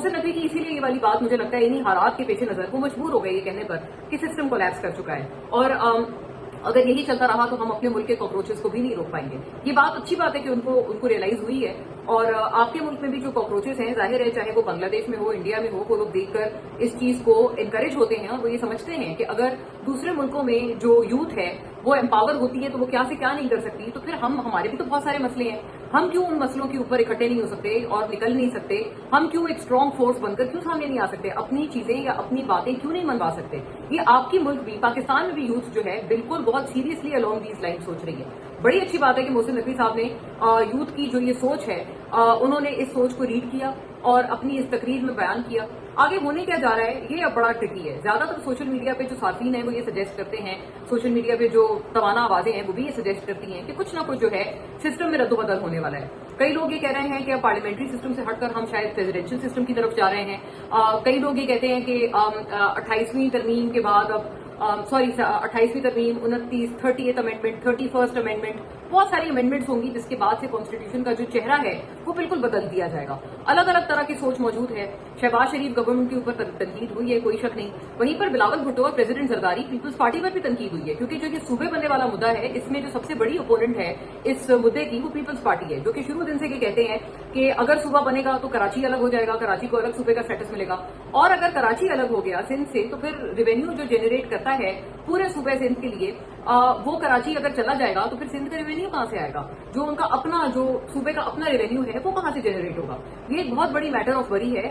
मोहसिन नकवी की इसीलिए ये वाली बात मुझे लगता है इन्हीं हालात के पेश नजर वो मजबूर हो गए ये कहने पर कि सिस्टम कोलैप्स कर चुका है और अगर यही चलता रहा तो हम अपने मुल्क के कॉकरोचेस को भी नहीं रोक पाएंगे। ये बात अच्छी बात है कि उनको रियलाइज हुई है और आपके मुल्क में भी जो कॉकरोचेस हैं जाहिर है चाहे वो बांग्लादेश में हो इंडिया में हो वो लोग देखकर इस चीज को इनकरेज होते हैं और वो ये समझते हैं कि अगर दूसरे मुल्कों में जो यूथ है वो एम्पावर होती है तो वो क्या से क्या नहीं कर सकती। तो फिर हमारे भी तो बहुत सारे मसले हैं, हम क्यों उन मसलों के ऊपर इकट्ठे नहीं हो सकते और निकल नहीं सकते? हम क्यों एक स्ट्रांग फोर्स बनकर क्यों सामने नहीं आ सकते? अपनी चीजें या अपनी बातें क्यों नहीं मनवा सकते? ये आपकी मुल्क भी पाकिस्तान में भी यूथ जो है बिल्कुल बहुत सीरियसली अलोंग दीज लाइन सोच रही है। बड़ी अच्छी बात है कि मोहसिन नकवी साहब ने यूथ की जो ये सोच है उन्होंने इस सोच को रीड किया और अपनी इस तकरीर में बयान किया। आगे होने क्या जा रहा है ये अब बड़ा ट्रिकी है। ज्यादातर सोशल मीडिया पे जो साथीन है वो ये सजेस्ट करते हैं, सोशल मीडिया पे जो तवाना आवाजें हैं वो भी ये सजेस्ट करती हैं कि कुछ ना कुछ जो है सिस्टम में रद्दोबदल होने वाला है। कई लोग ये कह रहे हैं कि अब पार्लियामेंट्री सिस्टम से हटकर हम शायद प्रेसिडेंशियल सिस्टम की तरफ जा रहे हैं। कई लोग ये कहते हैं कि 28वीं तरमीम के बाद अब 28वीं तरमीम 30th अमेंडमेंट 31st अमेंडमेंट बहुत सारी अमेंडमेंट्स होंगी जिसके बाद से कॉन्स्टिट्यूशन का जो चेहरा है वो बिल्कुल बदल दिया जाएगा। अलग अलग तरह की सोच मौजूद है। शहबाज शरीफ गवर्नमेंट के ऊपर तनकीद हुई है, कोई शक नहीं। वहीं पर बिलावल भुट्टो और प्रेसिडेंट जरदारी पीपल्स पार्टी पर भी तनकीद हुई है क्योंकि जो ये सूबे बनने वाला मुद्दा है इसमें जो सबसे बड़ी ओपोनेंट है इस मुद्दे की वो पीपल्स पार्टी है, जो कि शुरू दिन से ये कहते हैं कि अगर सूबा बनेगा तो कराची अलग हो जाएगा, कराची को अलग सूबे का स्टेटस मिलेगा और अगर कराची अलग हो गया सिंध से तो फिर रेवेन्यू जो जनरेट करता है पूरे सूबे सिंध के लिए वो कराची अगर चला जाएगा तो फिर सिंध का रेवेन्यू कहां से आएगा? जो उनका अपना जो सूबे का अपना रेवेन्यू है वो कहां से जनरेट होगा? ये एक बहुत बड़ी मैटर ऑफ वरी है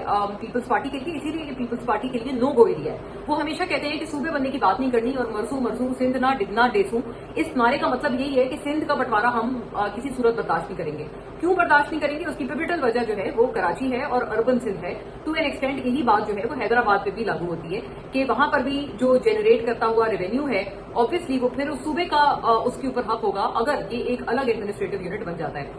पीपल्स पार्टी के लिए। इसीलिए ये पीपल्स पार्टी के लिए नो गो एरिया है। वो हमेशा कहते हैं कि सूबे बनने की बात नहीं करनी और मरसू मरसू सिंध ना डेसू। इस नारे का मतलब यही है कि सिंध का बंटवारा हम किसी सूरत बर्दाश्त नहीं करेंगे। क्यों बर्दाश्त नहीं करेंगे? उसकी पिपिटल वजह जो है वो कराची है और अर्बन सिंध है। टू एन एक्सटेंट यही बात जो है वो हैदराबाद पे भी लागू होती है कि वहां पर भी जो जनरेट करता हुआ रेवेन्यू है ऑब्वियसली वो फिर उस सूबे का उसके ऊपर हक होगा अगर ये एक अलग एडमिनिस्ट्रेटिव यूनिट बन जाता है।